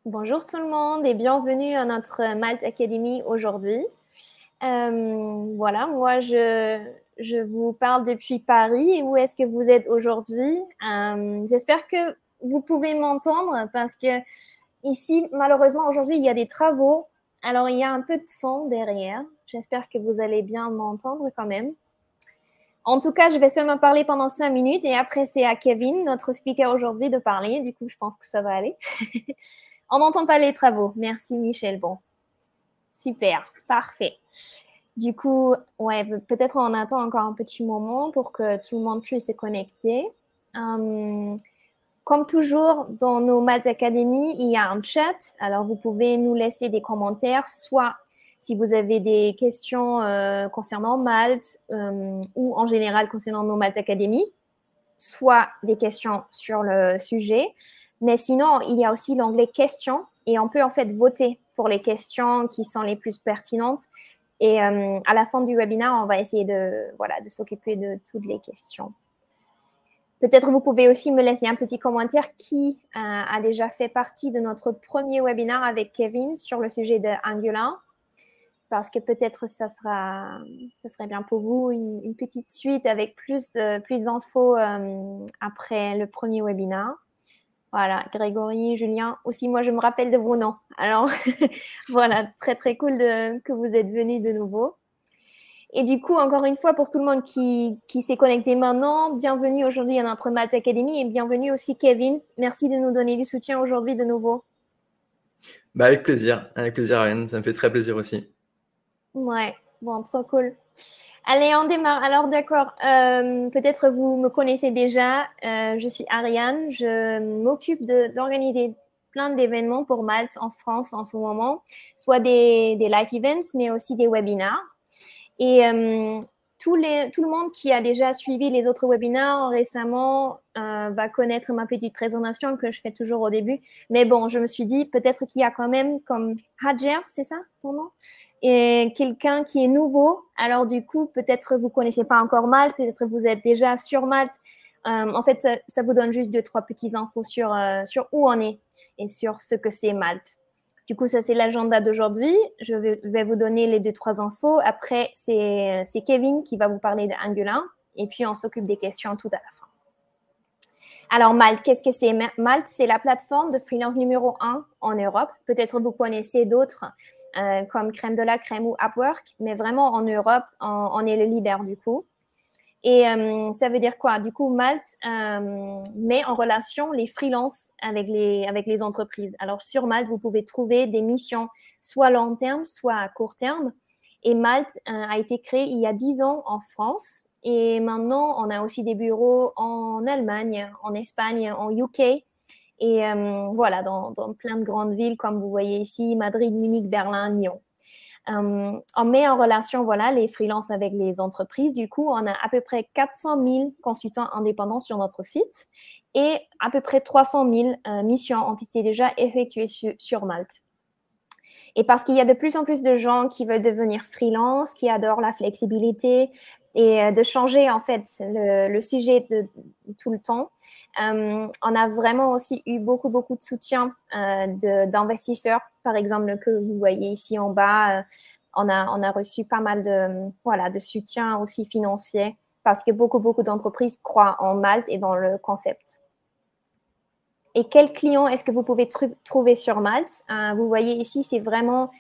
Bonjour tout le monde et bienvenue à notre Malte Academy aujourd'hui. Voilà, moi je vous parle depuis Paris. Où est-ce que vous êtes aujourd'hui? J'espère que vous pouvez m'entendre parce que ici, malheureusement, aujourd'hui, il y a des travaux. Alors, il y a un peu de son derrière. J'espère que vous allez bien m'entendre quand même. En tout cas, je vais seulement parler pendant 5 minutes et après, c'est à Kevin, notre speaker aujourd'hui, de parler. Du coup, je pense que ça va aller. On n'entend pas les travaux. Merci, Michel. Bon, super, parfait. Du coup, ouais, peut-être on attend encore un petit moment pour que tout le monde puisse se connecter. Comme toujours, dans nos Malte Academy, il y a un chat. Alors, vous pouvez nous laisser des commentaires, soit si vous avez des questions concernant Malte ou en général concernant nos Malte Academy, soit des questions sur le sujet. Mais sinon, il y a aussi l'onglet questions et on peut en fait voter pour les questions qui sont les plus pertinentes. Et à la fin du webinaire, on va essayer de s'occuper de toutes les questions. Peut-être vous pouvez aussi me laisser un petit commentaire qui a déjà fait partie de notre premier webinaire avec Kevin sur le sujet de Angular, parce que peut-être ça serait bien pour vous une petite suite avec plus d'infos après le premier webinaire. Voilà, Grégory, Julien, aussi moi je me rappelle de vos noms. Alors voilà, très très cool que vous êtes venus de nouveau. Et du coup, encore une fois, pour tout le monde qui s'est connecté maintenant, bienvenue aujourd'hui à notre Malte Academy et bienvenue aussi Kevin. Merci de nous donner du soutien aujourd'hui de nouveau. Bah avec plaisir, Ariane, ça me fait très plaisir aussi. Ouais, bon, trop cool. Allez, on démarre. Alors, d'accord, peut-être vous me connaissez déjà. Je suis Ariane. Je m'occupe d'organiser plein d'événements pour Malte en France en ce moment, soit des live events, mais aussi des webinaires. Et tout le monde qui a déjà suivi les autres webinaires récemment va connaître ma petite présentation que je fais toujours au début. Mais bon, je me suis dit, peut-être qu'il y a quand même, comme Hajer, c'est ça ton nom? Et quelqu'un qui est nouveau. Alors du coup, peut-être vous connaissez pas encore Malte, peut-être vous êtes déjà sur Malte. En fait, ça vous donne juste 2-3 petites infos sur où on est et sur ce que c'est Malte. Du coup, ça, c'est l'agenda d'aujourd'hui. Je vais vous donner les 2-3 infos. Après, c'est Kevin qui va vous parler d'Angular. Et puis, on s'occupe des questions tout à la fin. Alors, Malte, qu'est-ce que c'est? Malte, c'est la plateforme de freelance numéro 1 en Europe. Peut-être vous connaissez d'autres comme Crème de la Crème ou Upwork. Mais vraiment, en Europe, on est le leader du coup. Et ça veut dire quoi? Du coup, Malte met en relation les freelances avec les entreprises. Alors, sur Malte, vous pouvez trouver des missions soit à long terme, soit à court terme. Et Malte a été créé il y a 10 ans en France. Et maintenant, on a aussi des bureaux en Allemagne, en Espagne, en UK. Et voilà, dans plein de grandes villes, comme vous voyez ici, Madrid, Munich, Berlin, Lyon. On met en relation les freelances avec les entreprises. Du coup, on a à peu près 400 000 consultants indépendants sur notre site et à peu près 300 000 missions ont été déjà effectuées sur Malte. Et parce qu'il y a de plus en plus de gens qui veulent devenir freelance, qui adorent la flexibilité et de changer en fait le sujet de tout le temps, on a vraiment aussi eu beaucoup de soutien d'investisseurs, par exemple, que vous voyez ici en bas. On a reçu pas mal de soutien aussi financier parce que beaucoup d'entreprises croient en Malte et dans le concept. Et quels clients est-ce que vous pouvez trouver sur Malte? Vous voyez ici, c'est vraiment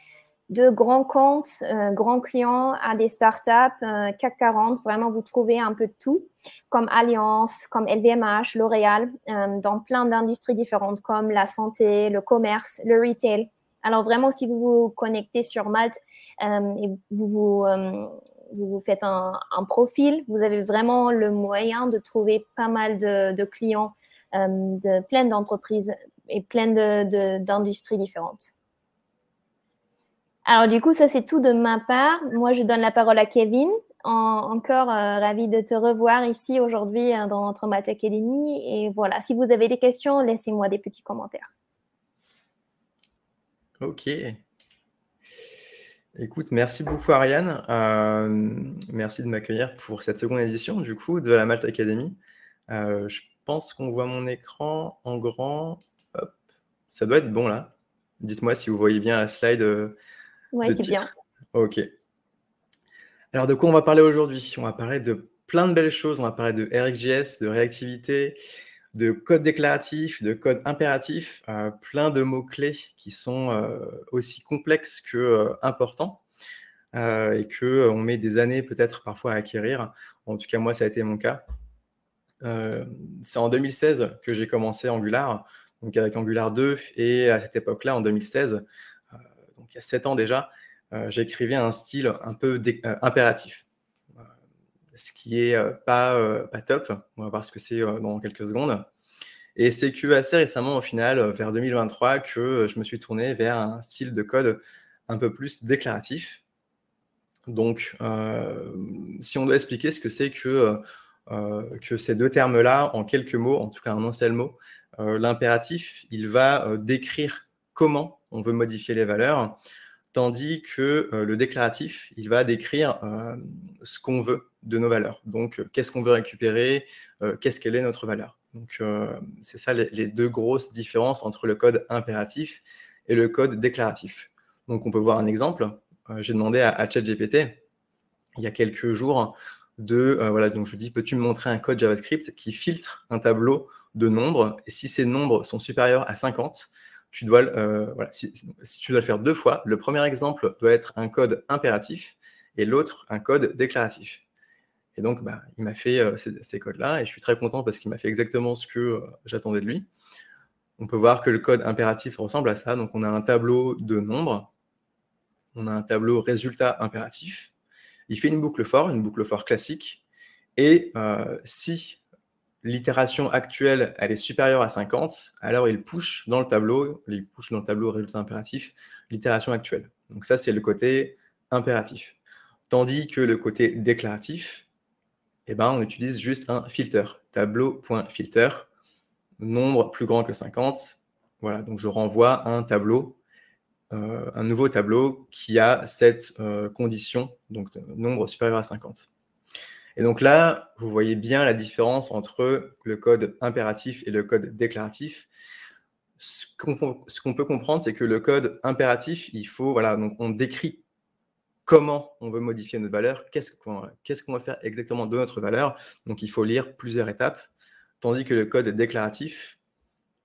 de grands comptes, grands clients à des startups, CAC 40. Vraiment, vous trouvez un peu de tout, comme Allianz, comme LVMH, L'Oréal, dans plein d'industries différentes, comme la santé, le commerce, le retail. Alors vraiment, si vous vous connectez sur Malte et vous faites un profil, vous avez vraiment le moyen de trouver pas mal de clients de plein d'entreprises et plein d'industries différentes. Alors du coup, ça c'est tout de ma part. Moi, je donne la parole à Kevin. Encore ravi de te revoir ici aujourd'hui dans notre Malte Academy. Et voilà, si vous avez des questions, laissez-moi des petits commentaires. Ok. Écoute, merci beaucoup Ariane. Merci de m'accueillir pour cette seconde édition du coup de la Malte Academy. Je pense qu'on voit mon écran en grand. Hop. Ça doit être bon là. Dites-moi si vous voyez bien la slide Ouais, de c'est bien. titre. OK. Alors, de quoi on va parler aujourd'hui? On va parler de plein de belles choses. On va parler de RxJS, de réactivité, de code déclaratif, de code impératif, plein de mots-clés qui sont aussi complexes que importants et qu'on met des années peut-être parfois à acquérir. En tout cas, moi, ça a été mon cas. C'est en 2016 que j'ai commencé Angular, donc avec Angular 2, et à cette époque-là, en 2016, donc il y a 7 ans déjà, j'écrivais un style un peu impératif, ce qui est pas top. On va voir ce que c'est dans quelques secondes. Et c'est que assez récemment, au final, vers 2023, que je me suis tourné vers un style de code un peu plus déclaratif. Donc, si on doit expliquer ce que c'est que ces deux termes-là, en quelques mots, en tout cas en un seul mot, l'impératif, il va décrire comment on veut modifier les valeurs, tandis que le déclaratif, il va décrire ce qu'on veut de nos valeurs. Donc, qu'est-ce qu'on veut récupérer, qu'est-ce qu'elle est notre valeur. Donc, c'est ça les deux grosses différences entre le code impératif et le code déclaratif. Donc, on peut voir un exemple. J'ai demandé à ChatGPT, il y a quelques jours, voilà, donc je lui dis, peux-tu me montrer un code JavaScript qui filtre un tableau de nombres, et si ces nombres sont supérieurs à 50, tu dois, voilà, si tu dois le faire 2 fois, le premier exemple doit être un code impératif et l'autre un code déclaratif. Et donc, il m'a fait ces codes-là, et je suis très content parce qu'il m'a fait exactement ce que j'attendais de lui. On peut voir que le code impératif ressemble à ça. Donc, on a un tableau de nombres, on a un tableau résultat impératif. Il fait une boucle for classique, et si l'itération actuelle elle est supérieure à 50, alors il push dans le tableau résultat impératif l'itération actuelle. Donc ça, c'est le côté impératif. Tandis que le côté déclaratif, on utilise juste un filter, tableau.filter, nombre plus grand que 50. Voilà, donc je renvoie un tableau, un nouveau tableau qui a cette condition, donc nombre supérieur à 50. Et donc là, vous voyez bien la différence entre le code impératif et le code déclaratif. Ce qu'on peut comprendre, c'est que le code impératif, il faut, voilà, donc on décrit comment on veut modifier notre valeur, qu'est-ce qu'on va faire exactement de notre valeur. Donc, il faut lire plusieurs étapes. Tandis que le code déclaratif,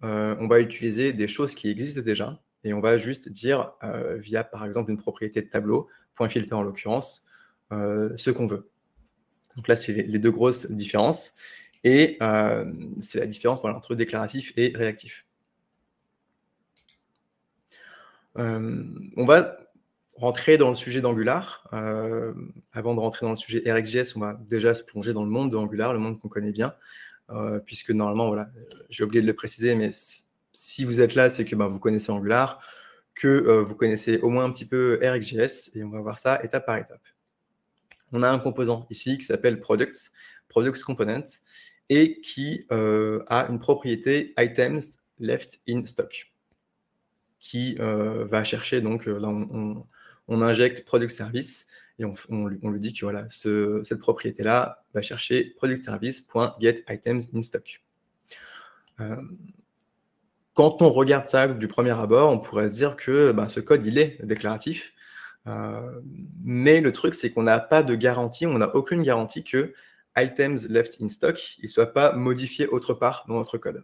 on va utiliser des choses qui existent déjà, et on va juste dire, via par exemple une propriété de tableau, .filter en l'occurrence, ce qu'on veut. Donc là, c'est les deux grosses différences, et c'est la différence entre déclaratif et réactif. On va rentrer dans le sujet d'Angular. Avant de rentrer dans le sujet RxJS, on va déjà se plonger dans le monde d'Angular, le monde qu'on connaît bien, puisque normalement, voilà, j'ai oublié de le préciser, mais si vous êtes là, c'est que vous connaissez Angular, que vous connaissez au moins un petit peu RxJS, et on va voir ça étape par étape. On a un composant ici qui s'appelle Products Component, et qui a une propriété Items Left in Stock, qui va chercher, donc là on injecte Product Service, et on lui dit que voilà, cette propriété-là va chercher Product Service.getItemsInStock. Quand on regarde ça du premier abord, on pourrait se dire que ce code, il est déclaratif, mais le truc, c'est qu'on n'a pas de garantie, on n'a aucune garantie que items left in stock, il ne soit pas modifié autre part dans notre code.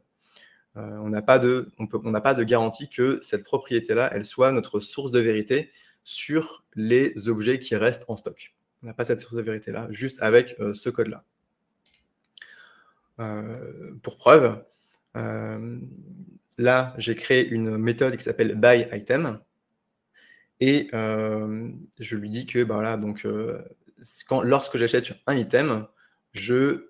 On n'a pas de garantie que cette propriété-là, elle soit notre source de vérité sur les objets qui restent en stock. On n'a pas cette source de vérité-là, juste avec ce code-là. Pour preuve, là, j'ai créé une méthode qui s'appelle byItem, et je lui dis que voilà, donc, lorsque j'achète un item, j'enlève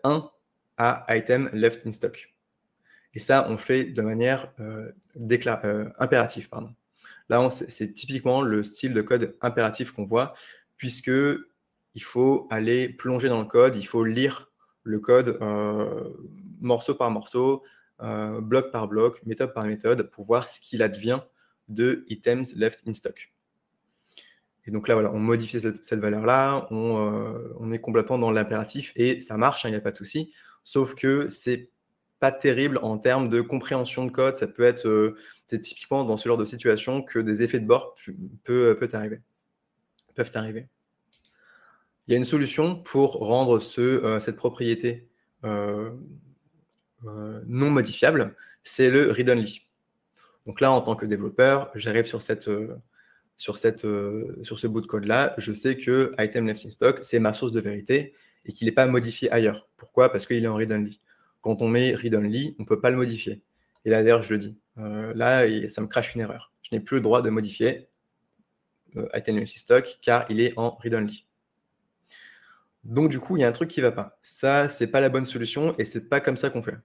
1 à item left in stock. Et ça, on fait de manière impérative. Pardon. Là, c'est typiquement le style de code impératif qu'on voit, puisqu'il faut aller plonger dans le code, il faut lire le code morceau par morceau, bloc par bloc, méthode par méthode, pour voir ce qu'il advient de items left in stock. Et donc là, voilà, on modifie cette valeur-là, on est complètement dans l'impératif, et ça marche, il n'y a pas de souci, sauf que c'est pas terrible en termes de compréhension de code. Ça peut être c'est typiquement dans ce genre de situation que des effets de bord peuvent arriver. Il y a une solution pour rendre cette propriété non modifiable, c'est le read-only. Donc là, en tant que développeur, j'arrive sur ce bout de code-là, je sais que item left in stock, c'est ma source de vérité et qu'il n'est pas modifié ailleurs. Pourquoi? Parce qu'il est en read-only. Quand on met read-only, on ne peut pas le modifier. Et là, d'ailleurs, je le dis. Là, ça me crache une erreur. Je n'ai plus le droit de modifier item left in stock car il est en read-only. Donc, du coup, il y a un truc qui ne va pas. Ça, ce n'est pas la bonne solution et ce n'est pas comme ça qu'on fait.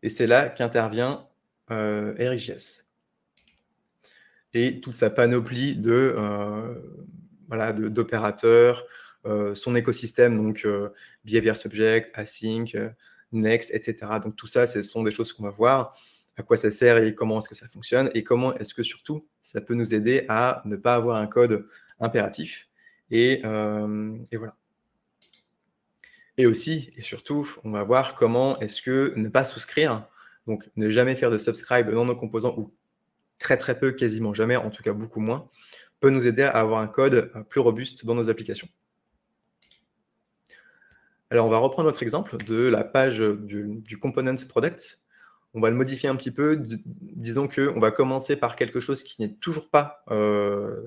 Et c'est là qu'intervient RxJS. Et toute sa panoplie d'opérateurs, son écosystème, donc behavior subject, async, next, etc. Donc tout ça, ce sont des choses qu'on va voir, à quoi ça sert et comment est-ce que ça fonctionne, et comment est-ce que surtout, ça peut nous aider à ne pas avoir un code impératif. Et voilà. Et aussi, et surtout, on va voir comment est-ce que ne pas souscrire, donc ne jamais faire de subscribe dans nos composants, ou très très peu, quasiment jamais, en tout cas beaucoup moins, peut nous aider à avoir un code plus robuste dans nos applications. Alors, on va reprendre notre exemple de la page du component product. On va le modifier un petit peu. Disons qu'on va commencer par quelque chose qui n'est toujours pas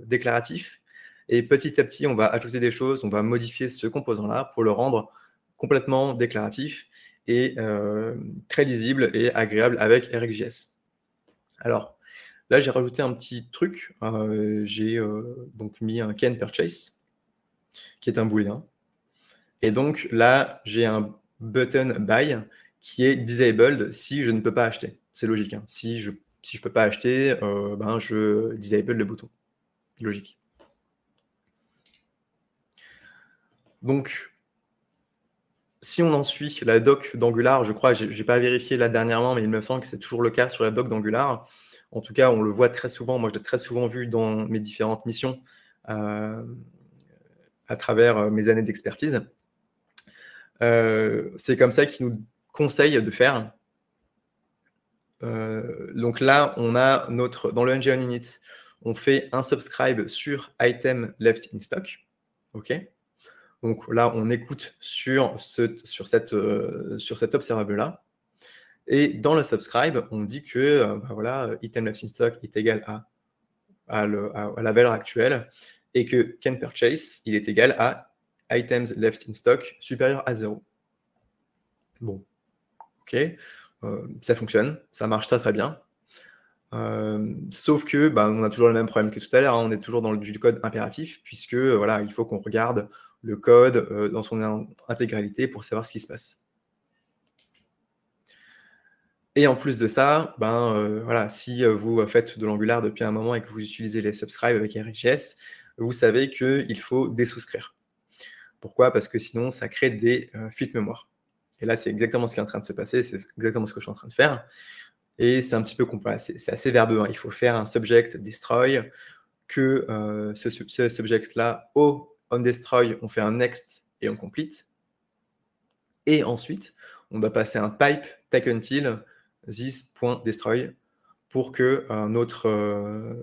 déclaratif. Et petit à petit, on va ajouter des choses, on va modifier ce composant-là pour le rendre complètement déclaratif et très lisible et agréable avec RxJS. Alors, là, j'ai rajouté un petit truc. J'ai donc mis un can purchase, qui est un booléen. Et donc là, j'ai un button buy qui est disabled si je ne peux pas acheter. C'est logique. Hein. Si je ne peux pas acheter, je disable le bouton. Logique. Donc, si on en suit la doc d'Angular, je crois, je n'ai pas vérifié là dernièrement, mais il me semble que c'est toujours le cas sur la doc d'Angular. En tout cas, on le voit très souvent. Moi, je l'ai très souvent vu dans mes différentes missions à travers mes années d'expertise. C'est comme ça qu'il nous conseille de faire. Donc là, on a dans le ng init, on fait un subscribe sur item left in stock. OK. Donc là, on écoute sur cet observable-là. Et dans le subscribe, on dit que item left in stock est égal à la valeur actuelle et que can purchase, il est égal à items left in stock supérieur à 0. Bon, ok, ça fonctionne, ça marche très très bien. Sauf que on a toujours le même problème que tout à l'heure, hein, on est toujours dans du code impératif, puisque il faut qu'on regarde le code dans son intégralité pour savoir ce qui se passe. Et en plus de ça, si vous faites de l'Angular depuis un moment et que vous utilisez les subscribes avec RxJS, vous savez qu'il faut désouscrire. Pourquoi? Parce que sinon, ça crée des fuites mémoire. Et là, c'est exactement ce qui est en train de se passer, c'est exactement ce que je suis en train de faire. Et c'est un petit peu complexe, c'est assez verbeux. Hein. Il faut faire un subject destroy, que ce subject-là, au onDestroy, on fait un next et on complete. Et ensuite, on va passer un pipe takeUntil this.destroy pour que notre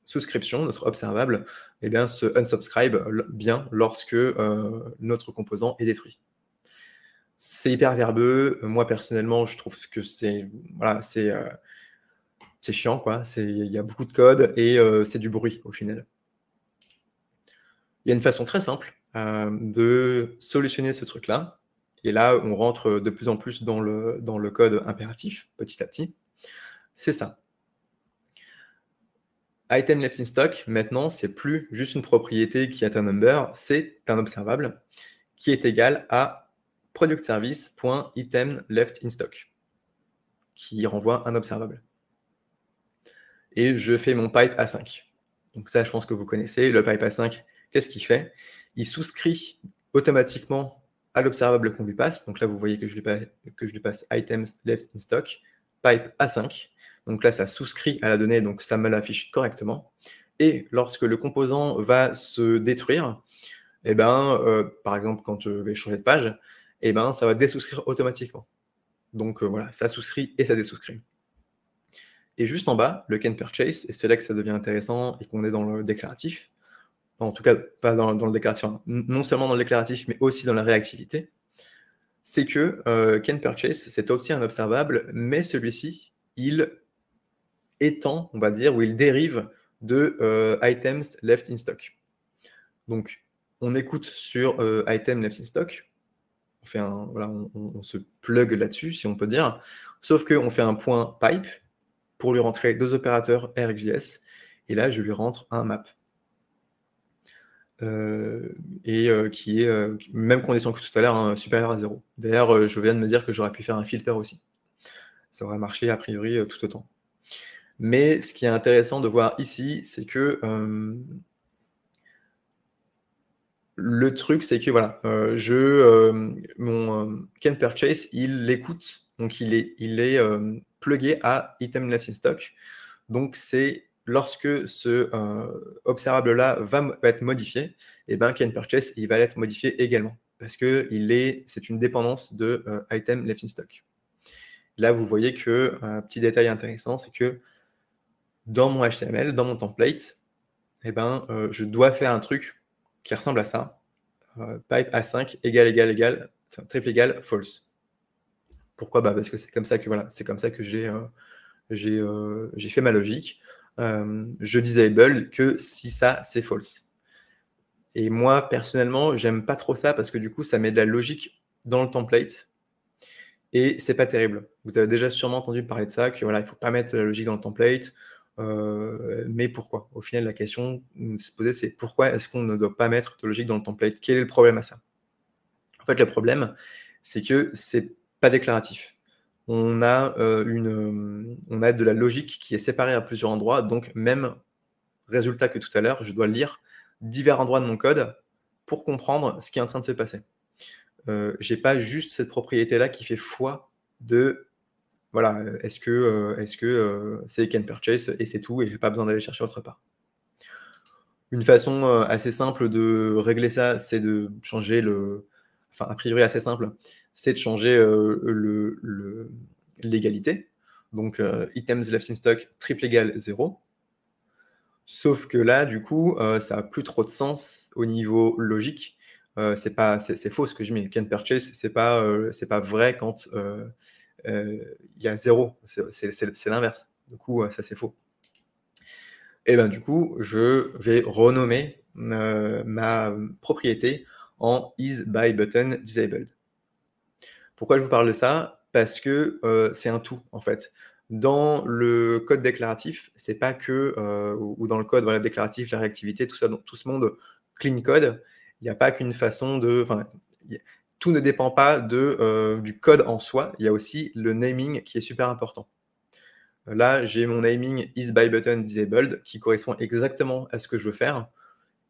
souscription, notre observable, se unsubscribe bien lorsque notre composant est détruit. C'est hyper verbeux. Moi, personnellement, je trouve que c'est chiant, quoi. Il y a beaucoup de code et c'est du bruit, au final. Il y a une façon très simple de solutionner ce truc-là. Et là, on rentre de plus en plus dans le code impératif, petit à petit. C'est ça. Item left in stock, maintenant, c'est plus juste une propriété qui est un number, c'est un observable qui est égal à productService.item left in stock, qui renvoie un observable. Et je fais mon pipe A5. Donc ça, je pense que vous connaissez. Le pipe A5, qu'est-ce qu'il fait? Il souscrit automatiquement à l'observable qu'on lui passe. Donc là, vous voyez que je lui passe items left in stock, pipe A5. Donc là, ça souscrit à la donnée, donc ça me l'affiche correctement. Et lorsque le composant va se détruire, par exemple, quand je vais changer de page, et ben, ça va désouscrire automatiquement. Donc voilà, ça souscrit et ça désouscrit. Et juste en bas, le can purchase, et c'est là que ça devient intéressant et qu'on est dans le déclaratif. En tout cas, pas dans le déclaratif, hein. Non seulement dans le déclaratif, mais aussi dans la réactivité. C'est que can purchase, c'est aussi un observable, mais celui-ci, il étend, on va dire, ou il dérive de items left in stock. Donc, on écoute sur item left in stock, on fait voilà, on se plug là-dessus, si on peut dire, sauf qu'on fait un point pipe pour lui rentrer 2 opérateurs RxJS, et là, je lui rentre un map. Qui est, même condition que tout à l'heure, hein, supérieur à 0. D'ailleurs, je viens de me dire que j'aurais pu faire un filter aussi. Ça aurait marché a priori tout autant. Mais ce qui est intéressant de voir ici, c'est que le truc, c'est que voilà, mon can purchase, il l'écoute, donc il est plugué à item left in stock. Donc c'est lorsque ce observable-là va être modifié, et ben can purchase, il va être modifié également, parce que c'est une dépendance de item left in stock. Là, vous voyez que un petit détail intéressant, c'est que dans mon HTML, dans mon template, eh ben, je dois faire un truc qui ressemble à ça. Pipe A5 égale, triple égal, false. Pourquoi? Parce que c'est comme ça que, voilà, c'est comme ça que j'ai fait ma logique. Je disable que si ça, c'est false. Et moi, personnellement, j'aime pas trop ça parce que du coup, ça met de la logique dans le template. Et c'est pas terrible. Vous avez déjà sûrement entendu parler de ça, que voilà, il faut pas mettre de la logique dans le template. Mais pourquoi? Au final, la question se poser, c'est pourquoi est-ce qu'on ne doit pas mettre de logique dans le template? Quel est le problème à ça? En fait, le problème, c'est que c'est pas déclaratif. On a de la logique qui est séparée à plusieurs endroits, donc même résultat que tout à l'heure, je dois lire divers endroits de mon code pour comprendre ce qui est en train de se passer. J'ai pas juste cette propriété-là qui fait foi de voilà, est-ce que c'est can purchase et c'est tout, et j'ai pas besoin d'aller chercher autre part. Une façon assez simple de régler ça, c'est de changer enfin, a priori assez simple, c'est de changer l'égalité. Donc, items left in stock, triple égal 0. Sauf que là, du coup, ça n'a plus trop de sens au niveau logique. C'est faux ce que je mets. Can purchase, c'est pas vrai quand il y a 0. C'est l'inverse. Du coup, ça c'est faux. Et ben du coup, je vais renommer ma propriété en isByButtonDisabled. Pourquoi je vous parle de ça? Parce que c'est un tout, en fait. Dans le code déclaratif, c'est pas que, ou dans le code voilà, déclaratif, la réactivité, tout ça, dans tout ce monde clean code, il n'y a pas qu'une façon de... Tout ne dépend pas du code en soi, il y a aussi le naming qui est super important. Là, j'ai mon naming isByButtonDisabled qui correspond exactement à ce que je veux faire,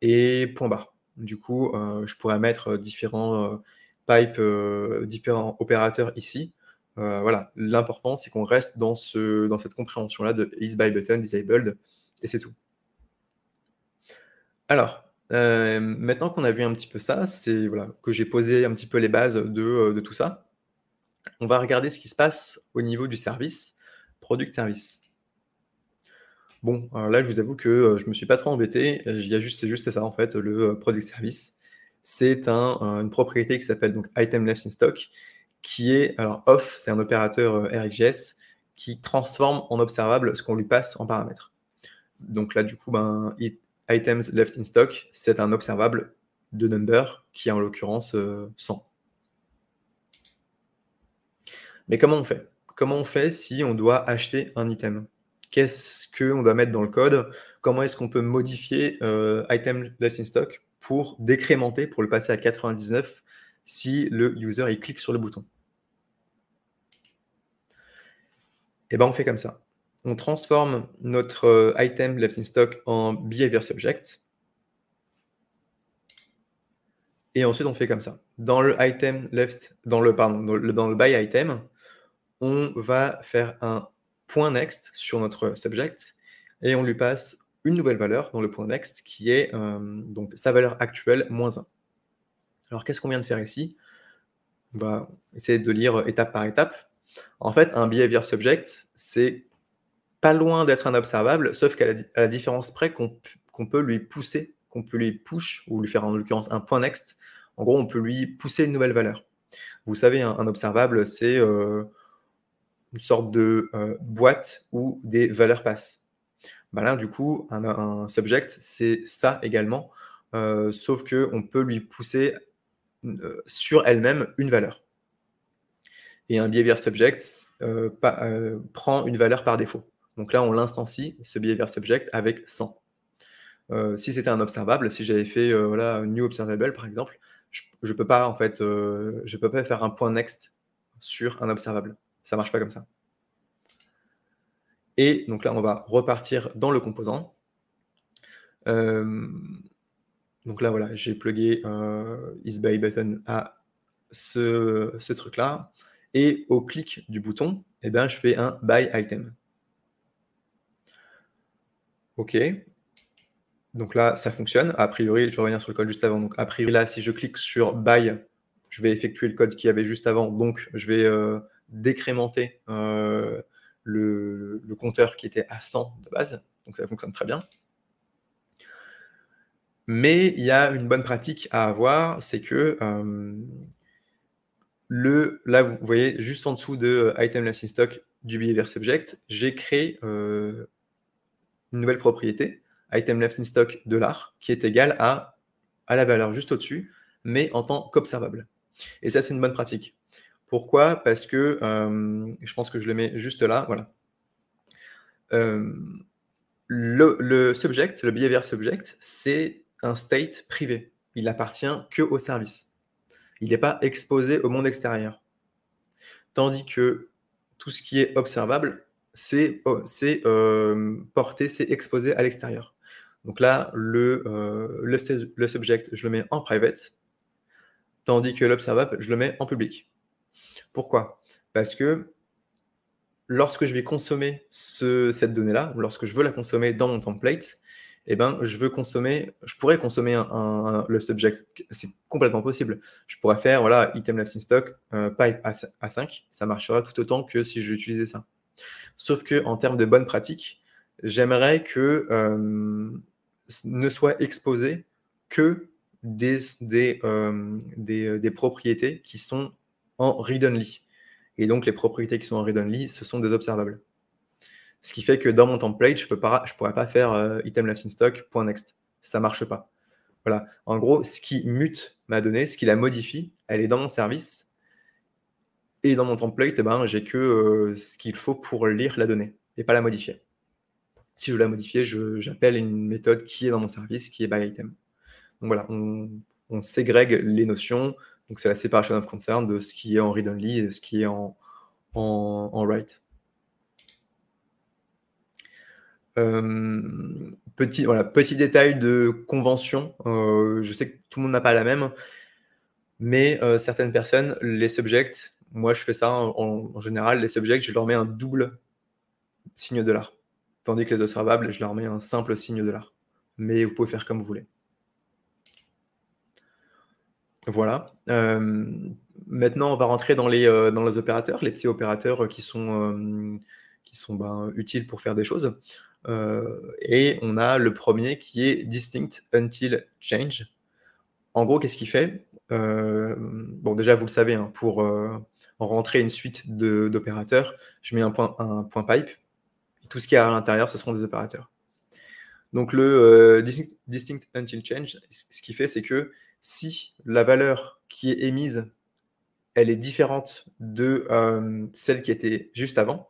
et point barre. Du coup, je pourrais mettre différents différents opérateurs ici. Voilà, l'important, c'est qu'on reste dans cette compréhension-là de isByButtonDisabled, et c'est tout. Alors, maintenant qu'on a vu un petit peu ça, c'est voilà, que j'ai posé un petit peu les bases de tout ça, on va regarder ce qui se passe au niveau du service, product service. Bon, alors là, je vous avoue que je me suis pas trop embêté. C'est juste ça en fait, le product service. C'est une propriété qui s'appelle donc item left in stock, qui est alors off, c'est un opérateur RxJS qui transforme en observable ce qu'on lui passe en paramètre. Donc là, du coup, items left in stock, c'est un observable de number qui est en l'occurrence 100. Mais comment on fait? Comment on fait si on doit acheter un item? Qu'est-ce qu'on doit mettre dans le code? Comment est-ce qu'on peut modifier item left in stock pour décrémenter, pour le passer à 99 si le user il clique sur le bouton? Et ben on fait comme ça. On transforme notre item left in stock en behavior subject. Et ensuite on fait comme ça. Dans le item left, dans le by item, on va faire un point next sur notre subject et on lui passe une nouvelle valeur dans le point next qui est donc sa valeur actuelle moins 1. Alors qu'est-ce qu'on vient de faire ici? On va essayer de lire étape par étape. En fait, un behavior subject, c'est pas loin d'être un observable, sauf qu'à la différence près qu'on peut lui pousser, qu'on peut lui push, ou lui faire en l'occurrence un point next. En gros, on peut lui pousser une nouvelle valeur. Vous savez, un observable, c'est une sorte de boîte où des valeurs passent. Bah là, du coup, un subject, c'est ça également, sauf qu'on peut lui pousser sur elle-même une valeur. Et un behavior subject prend une valeur par défaut. Donc là, on l'instancie, ce behavior subject, avec 100. Si c'était un observable, si j'avais fait voilà, new observable par exemple, je peux pas en fait, je peux pas faire un point next sur un observable. Ça marche pas comme ça. Et donc là, on va repartir dans le composant. Donc là, voilà, j'ai plugué isByButton à ce truc-là. Et au clic du bouton, eh ben, je fais un byItem. OK. Donc là, ça fonctionne. A priori, je vais revenir sur le code juste avant. Donc a priori, là, si je clique sur by, je vais effectuer le code qu'il y avait juste avant. Donc, je vais décrémenter le compteur qui était à 100 de base. Donc ça fonctionne très bien. Mais il y a une bonne pratique à avoir, c'est que là, vous voyez, juste en dessous de item left in stock du behavior subject, j'ai créé une nouvelle propriété, item left in stock $, qui est égale à la valeur juste au-dessus, mais en tant qu'observable. Et ça, c'est une bonne pratique. Pourquoi? Parce que, je pense que je le mets juste là, voilà. Le subject, le behavior subject, c'est un state privé. Il appartient que au service. Il n'est pas exposé au monde extérieur. Tandis que tout ce qui est observable, c'est porté, c'est exposé à l'extérieur. Donc là, le subject, je le mets en private, tandis que l'observable, je le mets en public. Pourquoi? Parce que lorsque je vais consommer cette donnée-là, ou lorsque je veux la consommer dans mon template, eh ben, je pourrais consommer le subject. C'est complètement possible. Je pourrais faire voilà, item left in stock, pipe à 5, ça marchera tout autant que si j'utilisais ça. Sauf qu'en termes de bonne pratique, j'aimerais que ne soit exposé que des propriétés qui sont en read-only. Et donc, les propriétés qui sont en read-only, ce sont des observables. Ce qui fait que dans mon template, je ne pourrais pas faire item left in stock, point next. Ça ne marche pas. Voilà. En gros, ce qui mute ma donnée, ce qui la modifie, elle est dans mon service. Et dans mon template, eh ben, j'ai que ce qu'il faut pour lire la donnée et pas la modifier. Si je veux la modifier, j'appelle une méthode qui est dans mon service, qui est byItem. Donc voilà, on ségrègue les notions. Donc c'est la separation of concern de ce qui est en read-only et de ce qui est en write. Petit détail de convention. Je sais que tout le monde n'a pas la même, mais certaines personnes, les subjects, moi je fais ça en général, les subjects, je leur mets un double signe $. Tandis que les observables, je leur mets un simple signe $. Mais vous pouvez faire comme vous voulez. Voilà. Maintenant, on va rentrer dans les opérateurs, les petits opérateurs qui sont utiles pour faire des choses. Et on a le premier qui est distinct until change. En gros, qu'est-ce qu'il fait? Bon, déjà, vous le savez, hein, pour rentrer une suite d'opérateurs, je mets un point pipe. Et tout ce qui est à l'intérieur, ce seront des opérateurs. Donc, le distinct until change, ce qu'il fait, c'est que si la valeur qui est émise, elle est différente de celle qui était juste avant,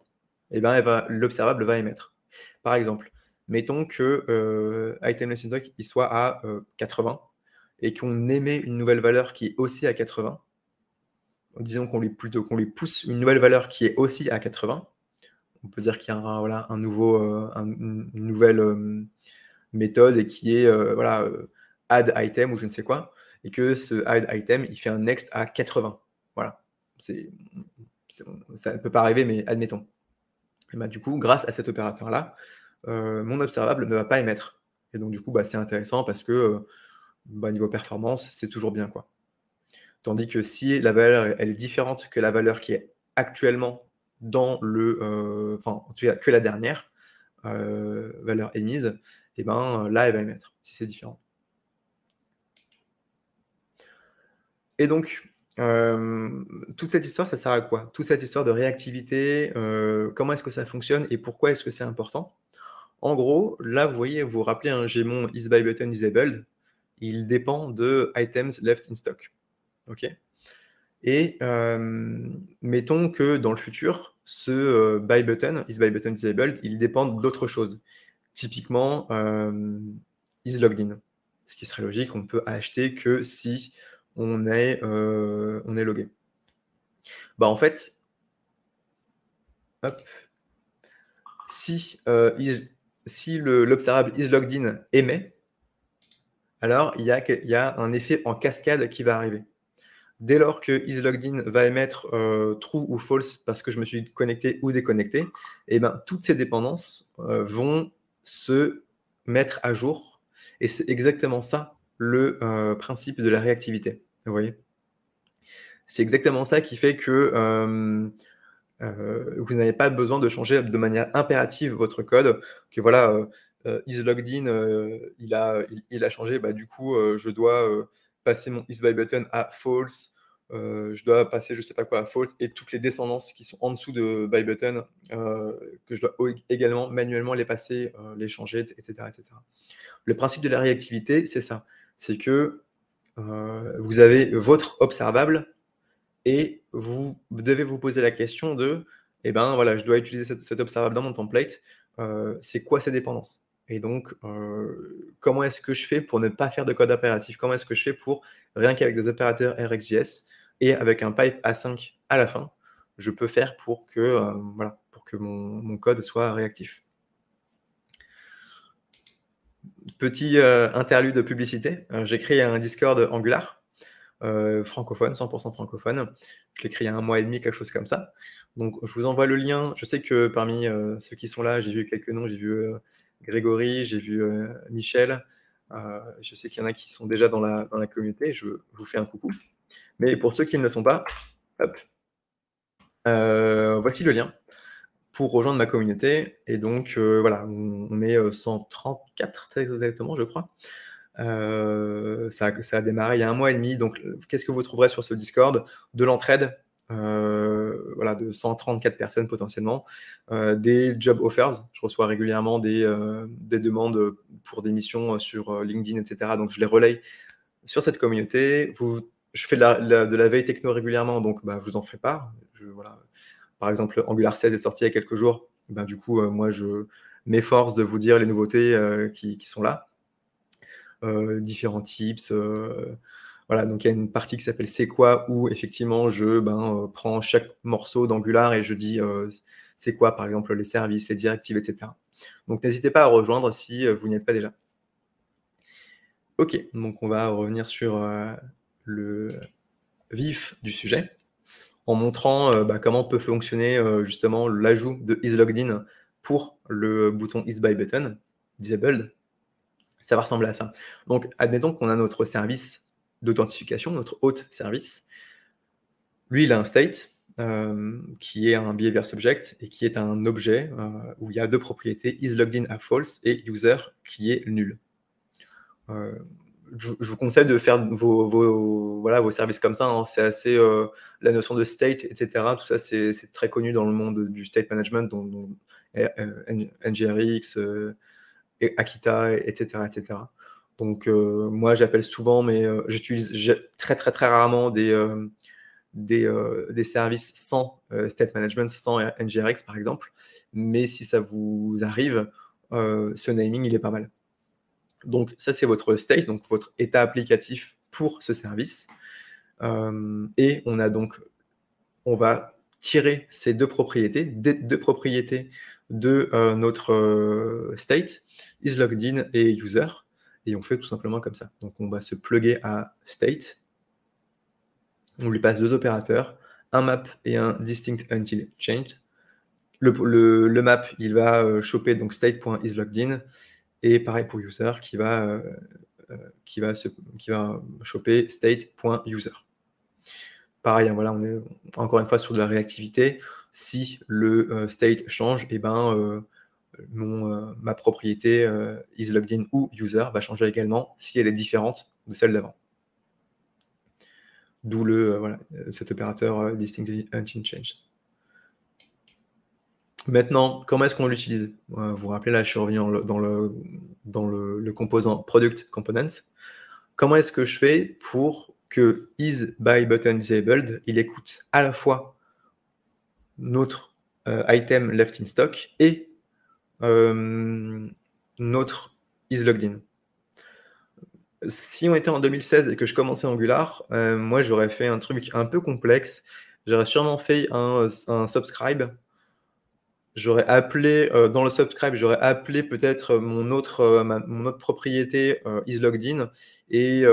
eh ben, l'observable va émettre. Par exemple, mettons que item left in stock il soit à 80 et qu'on émet une nouvelle valeur qui est aussi à 80. Disons qu'on lui pousse une nouvelle valeur qui est aussi à 80. On peut dire qu'il y a une nouvelle méthode et qui est add item ou je ne sais quoi, et que ce add item il fait un next à 80. Voilà. Ça ne peut pas arriver, mais admettons. Et bah, du coup, grâce à cet opérateur-là, mon observable ne va pas émettre. Et donc, du coup, c'est intéressant parce que niveau performance, c'est toujours bien, quoi. Tandis que si la valeur elle est différente que la valeur qui est actuellement dans le, enfin, en tout cas, que la dernière valeur émise, et ben, là, elle va émettre, si c'est différent. Et donc, toute cette histoire, ça sert à quoi? Toute cette histoire de réactivité, comment est-ce que ça fonctionne et pourquoi est-ce que c'est important? En gros, là, vous voyez, vous vous rappelez, hein, j'ai mon isBuyButton disabled. Il dépend de items left in stock. OK? Et mettons que dans le futur, ce buy button, isBuyButton disabled, il dépend d'autre chose. Typiquement, isLoggedIn. Ce qui serait logique, on ne peut acheter que si on est logué. Bah, en fait, hop, si l'observable isLoggedIn émet, alors il y a un effet en cascade qui va arriver. Dès lors que isLoggedIn va émettre true ou false parce que je me suis connecté ou déconnecté, et ben, toutes ces dépendances vont se mettre à jour. Et c'est exactement ça le principe de la réactivité. Vous voyez? C'est exactement ça qui fait que vous n'avez pas besoin de changer de manière impérative votre code, que voilà, isLoggedIn, il a changé, bah, du coup, je dois passer mon isBuyButton à false, je dois passer je sais pas quoi à false, et toutes les descendances qui sont en dessous de BuyButton, que je dois également manuellement les passer, les changer, et cetera, et cetera. Le principe de la réactivité, c'est ça. C'est que vous avez votre observable et vous devez vous poser la question de, eh ben, voilà, je dois utiliser cet observable dans mon template, c'est quoi ces dépendances? Et donc, comment est-ce que je fais pour ne pas faire de code impératif? Comment est-ce que je fais pour, rien qu'avec des opérateurs RxJS et avec un pipe A5 à la fin, je peux faire pour que, voilà, pour que mon code soit réactif? Petit interlude de publicité, j'ai créé un Discord Angular, francophone, 100% francophone. Je l'ai créé il y a 1 mois et demi, quelque chose comme ça. Donc je vous envoie le lien. Je sais que parmi ceux qui sont là, j'ai vu quelques noms, j'ai vu Grégory, j'ai vu Michel. Je sais qu'il y en a qui sont déjà dans la communauté, je vous fais un coucou. Mais pour ceux qui ne le sont pas, hop, voici le lien pour rejoindre ma communauté. Et donc voilà, on est 134 très exactement, je crois. Ça a démarré il y a 1 mois et demi. Donc, qu'est-ce que vous trouverez sur ce Discord? De l'entraide, voilà, de 134 personnes potentiellement, des job offers. Je reçois régulièrement des demandes pour des missions sur LinkedIn, etc. Donc, je les relaye sur cette communauté. Je fais de la veille techno régulièrement, donc bah, je vous en fais part. Voilà. Par exemple, Angular 16 est sorti il y a quelques jours. Ben, du coup, moi, je m'efforce de vous dire les nouveautés qui sont là. Différents tips. Voilà, donc il y a une partie qui s'appelle C'est quoi, où effectivement je prends chaque morceau d'Angular et je dis c'est quoi, par exemple, les services, les directives, etc. Donc n'hésitez pas à rejoindre si vous n'y êtes pas déjà. Ok, donc on va revenir sur le vif du sujet en montrant comment peut fonctionner justement l'ajout de isLoggedIn pour le bouton isBuyButton disabled. Ça va ressembler à ça. Donc, admettons qu'on a notre service d'authentification, notre hôte service. Lui, il a un state qui est un behavior subject et qui est un objet où il y a 2 propriétés, isLoggedIn à false et user qui est nul. Je vous conseille de faire vos services comme ça. Hein. C'est assez la notion de state, etc. Tout ça, c'est très connu dans le monde du state management, dont NGRX, et Akita, etc., etc. Donc, moi, j'appelle souvent, mais j'utilise très, très, très rarement des services sans state management, sans NGRX, par exemple. Mais si ça vous arrive, ce naming, il est pas mal. Donc, ça, c'est votre state, donc votre état applicatif pour ce service. Et on va tirer ces 2 propriétés, deux propriétés de notre state, isLoggedIn et user, et on fait tout simplement comme ça. Donc on va se plugger à state, on lui passe 2 opérateurs, un map et un distinct until changed. Le map, il va choper donc state.isLoggedIn, et pareil pour user qui va choper state.user. pareil, hein, voilà, on est encore une fois sur de la réactivité. Si le state change, et ben, ma propriété isLoggedIn ou user va changer également si elle est différente de celle d'avant. D'où voilà, cet opérateur distinct until change. Maintenant, comment est-ce qu'on l'utilise? Vous vous rappelez, là, je suis revenu dans le composant product component. Comment est-ce que je fais pour que isByButtonDisabled, il écoute à la fois notre item left in stock et notre isLoggedIn? Si on était en 2016 et que je commençais Angular, moi, j'aurais fait un truc un peu complexe. J'aurais sûrement fait un subscribe. J'aurais appelé, dans le subscribe, j'aurais appelé peut-être mon autre propriété isLoggedIn et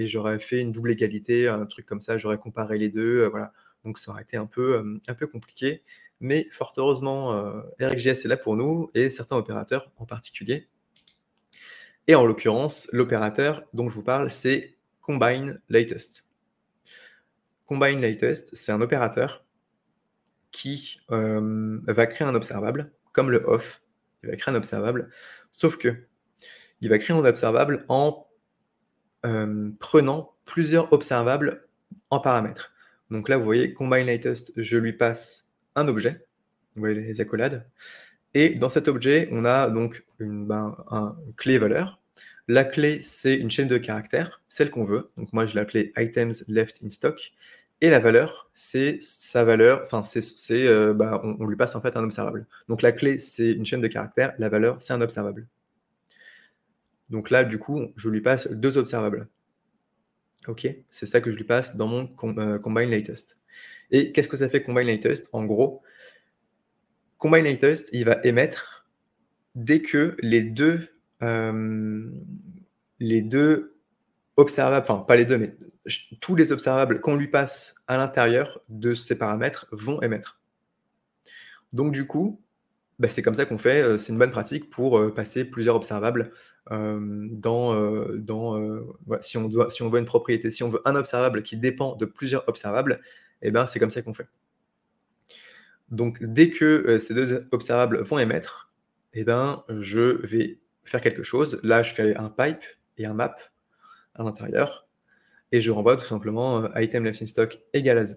j'aurais fait une double égalité, un truc comme ça. J'aurais comparé les deux, voilà. Donc ça aurait été un peu compliqué. Mais fort heureusement, RxJS est là pour nous et certains opérateurs en particulier. Et en l'occurrence, l'opérateur dont je vous parle, c'est combine_latest. Combine_latest, c'est un opérateur qui va créer un observable, comme le off, il va créer un observable, sauf que il va créer un observable en prenant plusieurs observables en paramètres. Donc là, vous voyez, combine_latest, je lui passe un objet, vous voyez les accolades, et dans cet objet, on a donc une clé valeur. La clé, c'est une chaîne de caractères, celle qu'on veut. Donc moi, je l'ai appelée items left in stock. Et la valeur, c'est sa valeur, enfin, on lui passe en fait un observable. Donc la clé, c'est une chaîne de caractères, la valeur, c'est un observable. Donc là, du coup, je lui passe deux observables. Ok, c'est ça que je lui passe dans mon combine_latest. Et qu'est-ce que ça fait combine_latest? En gros, combine_latest, il va émettre dès que les deux observables, enfin pas les deux, mais tous les observables qu'on lui passe à l'intérieur de ces paramètres vont émettre. Donc du coup, c'est comme ça qu'on fait, c'est une bonne pratique pour passer plusieurs observables voilà, si on veut une propriété, si on veut un observable qui dépend de plusieurs observables, et ben c'est comme ça qu'on fait. Donc dès que ces deux observables vont émettre, et ben je vais faire quelque chose. Là, je fais un pipe et un map à l'intérieur, et je renvoie tout simplement item left in stock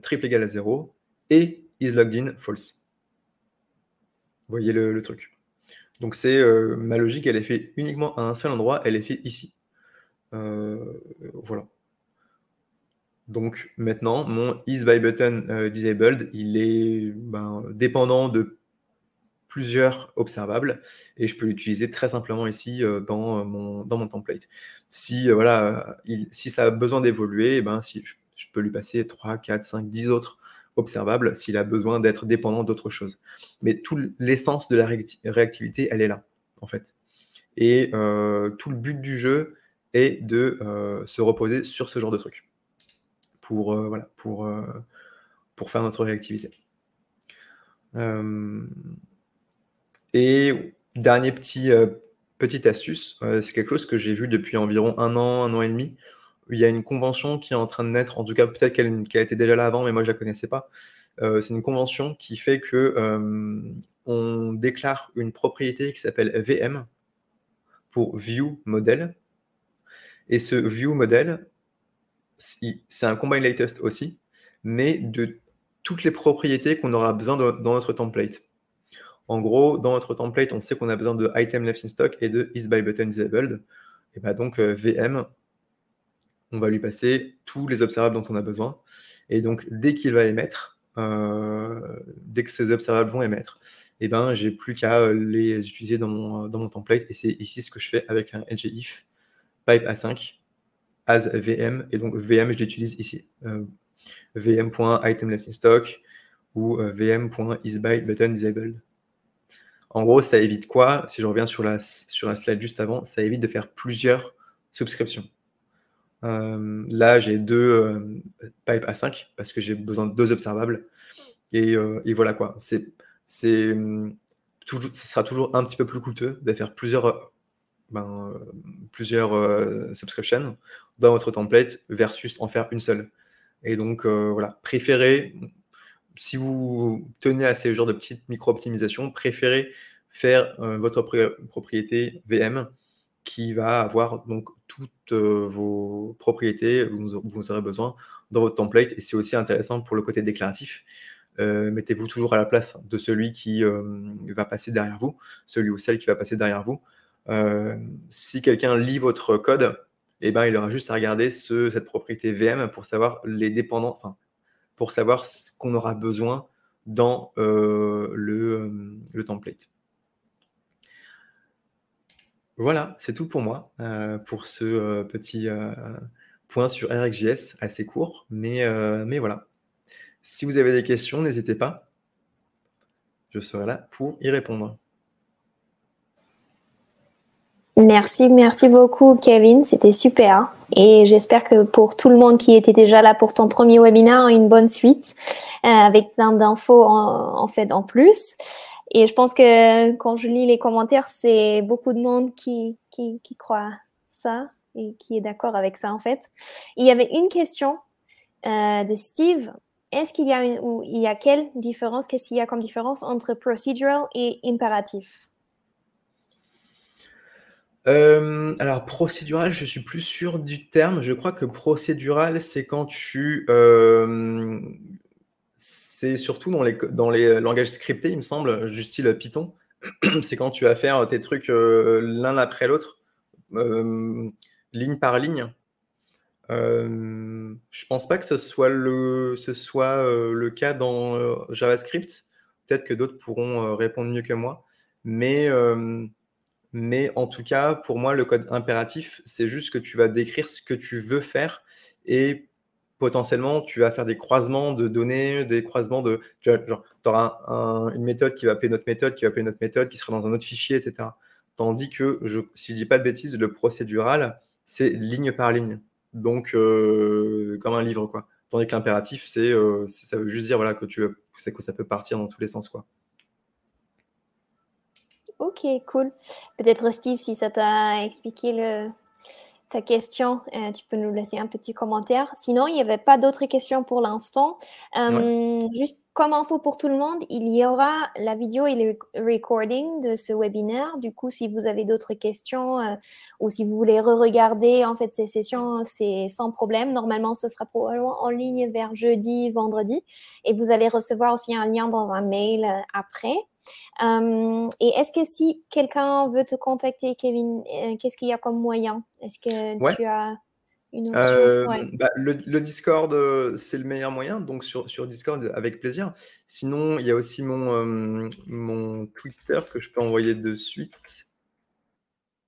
triple égal à 0 et isLoggedIn false. Vous voyez le truc. Donc c'est ma logique, elle est faite uniquement à un seul endroit, elle est faite ici. Voilà. Donc maintenant, mon isByButtonDisabled, il est dépendant de plusieurs observables et je peux l'utiliser très simplement ici dans mon template. Si, si ça a besoin d'évoluer, si je peux lui passer 3, 4, 5, 10 autres observables s'il a besoin d'être dépendant d'autre chose. Mais l'essence de la réactivité, elle est là, en fait. Et tout le but du jeu est de se reposer sur ce genre de truc pour faire notre réactivité. Et dernier petite astuce, c'est quelque chose que j'ai vu depuis environ un an et demi. Il y a une convention qui est en train de naître, en tout cas peut-être qu'elle était déjà là avant, mais moi je la connaissais pas. C'est une convention qui fait que on déclare une propriété qui s'appelle VM pour ViewModel. Et ce ViewModel, c'est un combine_latest aussi, mais de toutes les propriétés qu'on aura besoin dans notre template. En gros, dans notre template, on sait qu'on a besoin de item left in stock et de isByButtonDisabled. Et donc VM, on va lui passer tous les observables dont on a besoin. Et donc, dès qu'il va émettre, dès que ces observables vont émettre, j'ai plus qu'à les utiliser dans mon template. Et c'est ici ce que je fais avec un ngIf pipe A5 as VM. Et donc, VM, je l'utilise ici. VM.itemLeftInStock ou VM.isByButtonDisabled. En gros, ça évite quoi? Si je reviens sur la slide juste avant, ça évite de faire plusieurs subscriptions. Là, j'ai deux pipes A5 parce que j'ai besoin de deux observables. Et voilà quoi. Ça sera toujours un petit peu plus coûteux de faire plusieurs subscriptions dans votre template versus en faire une seule. Et donc, voilà, préférez, si vous tenez à ces genres de petites micro-optimisations, préférez faire votre propriété VM qui va avoir donc toutes vos propriétés dont vous aurez besoin dans votre template. Et c'est aussi intéressant pour le côté déclaratif. Mettez-vous toujours à la place de celui qui va passer derrière vous, celui ou celle qui va passer derrière vous. Si quelqu'un lit votre code, eh ben, il aura juste à regarder cette propriété VM pour savoir les dépendants, enfin, pour savoir ce qu'on aura besoin dans le template. Voilà, c'est tout pour moi, pour ce petit point sur RxJS assez court, mais voilà. Si vous avez des questions, n'hésitez pas. Je serai là pour y répondre. Merci beaucoup, Kevin. C'était super. Et j'espère que pour tout le monde qui était déjà là pour ton premier webinaire, une bonne suite avec plein d'infos en fait en plus. Et je pense que quand je lis les commentaires, c'est beaucoup de monde qui croit ça et qui est d'accord avec ça en fait. Il y avait une question de Steve. Est-ce qu'il y a quelle différence, qu'est-ce qu'il y a comme différence entre procedural et impératif? Alors procédural, je suis plus sûr du terme. Je crois que procédural, c'est quand c'est surtout dans les langages scriptés, il me semble, du style Python. C'est quand tu vas faire tes trucs l'un après l'autre, ligne par ligne. Je pense pas que ce soit le cas dans JavaScript. Peut-être que d'autres pourront répondre mieux que moi. Mais en tout cas, pour moi, le code impératif, c'est juste que tu vas décrire ce que tu veux faire et potentiellement, tu vas faire des croisements de données, des croisements de. Tu auras une méthode qui va appeler notre méthode, qui va appeler notre méthode, qui sera dans un autre fichier, etc. Tandis que, si je dis pas de bêtises, le procédural, c'est ligne par ligne. Donc, comme un livre, quoi. Tandis que l'impératif, ça veut juste dire voilà, que ça peut partir dans tous les sens, quoi. Ok, cool. Peut-être Steve, si ça t'a expliqué ta question, tu peux nous laisser un petit commentaire. Sinon, il n'y avait pas d'autres questions pour l'instant. Juste comme info pour tout le monde, il y aura la vidéo et le recording de ce webinaire. Du coup, si vous avez d'autres questions ou si vous voulez re-regarder en fait ces sessions, c'est sans problème. Normalement, ce sera probablement en ligne vers jeudi, vendredi. Et vous allez recevoir aussi un lien dans un mail après. Et est-ce que si quelqu'un veut te contacter, Kevin, qu'est-ce qu'il y a comme moyen? Est-ce que Ouais. tu as une option? Ouais. Le Discord, c'est le meilleur moyen. Donc, sur Discord, avec plaisir. Sinon, il y a aussi mon Twitter que je peux envoyer de suite.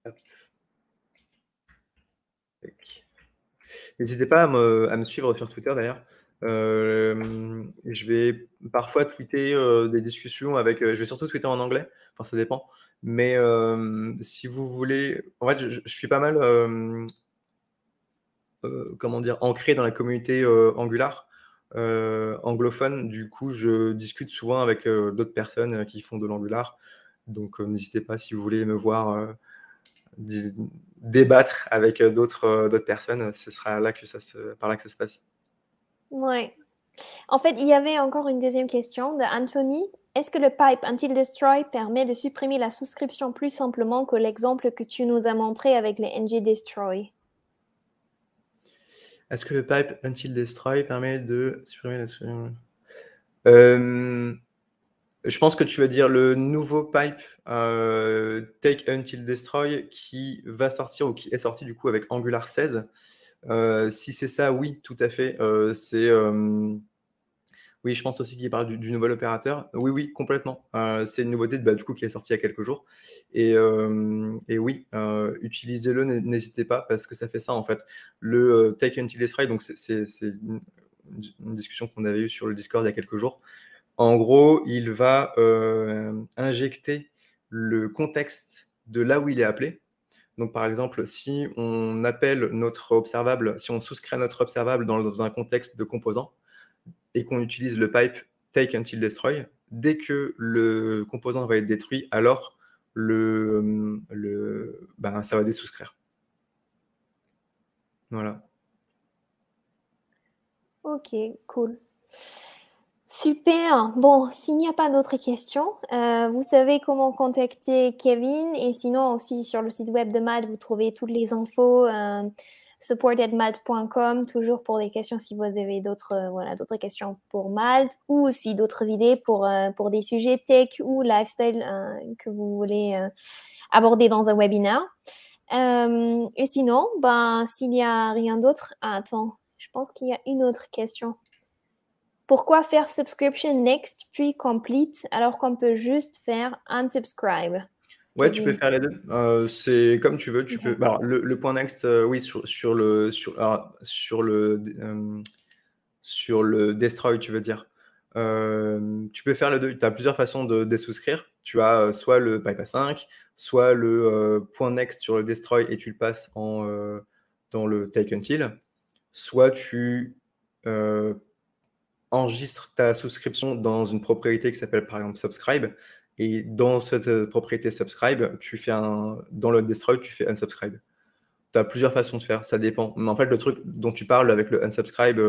Hop. N'hésitez pas à me suivre sur Twitter, d'ailleurs. Je vais parfois tweeter des discussions avec. Je vais surtout tweeter en anglais. Enfin, ça dépend. Mais si vous voulez. En fait, je suis pas mal. Comment dire, ancré dans la communauté Angular anglophone. Du coup, je discute souvent avec d'autres personnes qui font de l'Angular. Donc, n'hésitez pas si vous voulez me voir débattre avec d'autres personnes. Ce sera là par là que ça se passe. Ouais. En fait, il y avait encore une deuxième question de Anthony. Est-ce que le pipe until destroy permet de supprimer la souscription plus simplement que l'exemple que tu nous as montré avec les ng destroy? Est-ce que le pipe until destroy permet de supprimer la souscription? Je pense que tu vas dire le nouveau pipe take until destroy qui va sortir ou qui est sorti du coup avec Angular 16. Si c'est ça, oui, tout à fait. Oui, je pense aussi qu'il parle du nouvel opérateur. Oui, oui, complètement. C'est une nouveauté du coup, qui est sortie il y a quelques jours. Et oui, utilisez-le, n'hésitez pas, parce que ça fait ça en fait. Le take until destroy, donc c'est une discussion qu'on avait eue sur le Discord il y a quelques jours. En gros, il va injecter le contexte de là où il est appelé. Donc, par exemple, si on appelle notre observable, si on souscrit à notre observable dans un contexte de composant et qu'on utilise le pipe take until destroy, dès que le composant va être détruit, alors ça va désouscrire. Voilà. Ok, cool. Super. Bon, s'il n'y a pas d'autres questions, vous savez comment contacter Kevin et sinon aussi sur le site web de Malte, vous trouvez toutes les infos, support@malte.com, toujours pour des questions si vous avez d'autres voilà, d'autres questions pour Malte ou aussi d'autres idées pour des sujets tech ou lifestyle que vous voulez aborder dans un webinaire. Et sinon, ben, s'il n'y a rien d'autre, attends, je pense qu'il y a une autre question. Pourquoi faire subscription next puis complete alors qu'on peut juste faire unsubscribe? Ouais, tu peux Kevin. faire les deux. C'est comme tu veux. Tu peux. Ok. Alors, le point next, oui, sur le destroy, tu veux dire. Tu peux faire les deux. Tu as plusieurs façons de désouscrire. Tu as soit le bypass 5, soit le point next sur le destroy et tu le passes dans le take until. Soit tu enregistres ta souscription dans une propriété qui s'appelle par exemple subscribe. Et dans cette propriété subscribe, dans le destroy, tu fais unsubscribe. Tu as plusieurs façons de faire, ça dépend. Mais en fait, le truc dont tu parles avec le unsubscribe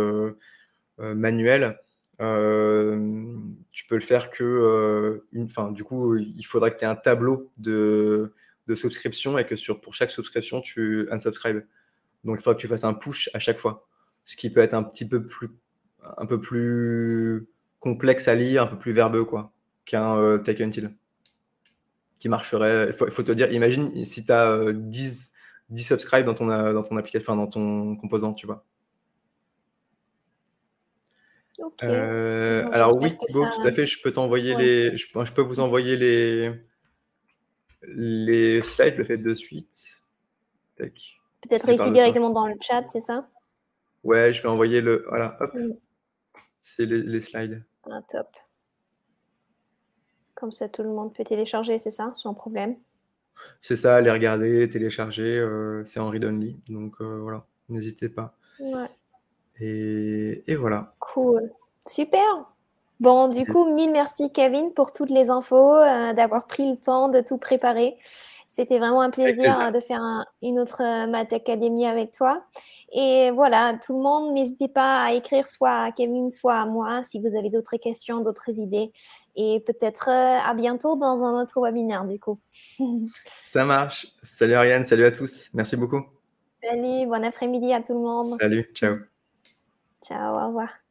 manuel, tu peux le faire que du coup, il faudrait que tu aies un tableau de souscription et que pour chaque souscription, tu unsubscribe. Donc, il faudra que tu fasses un push à chaque fois. Ce qui peut être un peu plus complexe à lire, un peu plus verbeux, quoi, qu'un take until. Qui marcherait. Il faut te dire, imagine si tu as 10 subscribes dans ton application, dans ton composant, tu vois. Ok. Bon, Alors j'espère oui, que Thibaut, ça. tout à fait, je peux t'envoyer Ouais. je peux vous envoyer les slides, le fait de suite. Tac. Si Peut-être tu ici parles de ça. directement dans le chat, c'est ça? Ouais, je vais envoyer voilà, hop, Mm. c'est les slides. Ah, top. Comme ça, tout le monde peut télécharger, c'est ça, sans problème. C'est ça, les regarder, télécharger, c'est en read-only, donc voilà, n'hésitez pas. Ouais. Et voilà. Cool. Super. Bon, du coup, Yes. mille merci Kevin pour toutes les infos, d'avoir pris le temps de tout préparer. C'était vraiment un Avec plaisir plaisir. de faire une autre Math Academy avec toi. Et voilà, tout le monde, n'hésitez pas à écrire soit à Kevin, soit à moi si vous avez d'autres questions, d'autres idées. Et peut-être à bientôt dans un autre webinaire du coup. Ça marche. Salut Ariane, salut à tous. Merci beaucoup. Salut, bon après-midi à tout le monde. Salut, ciao. Ciao, au revoir.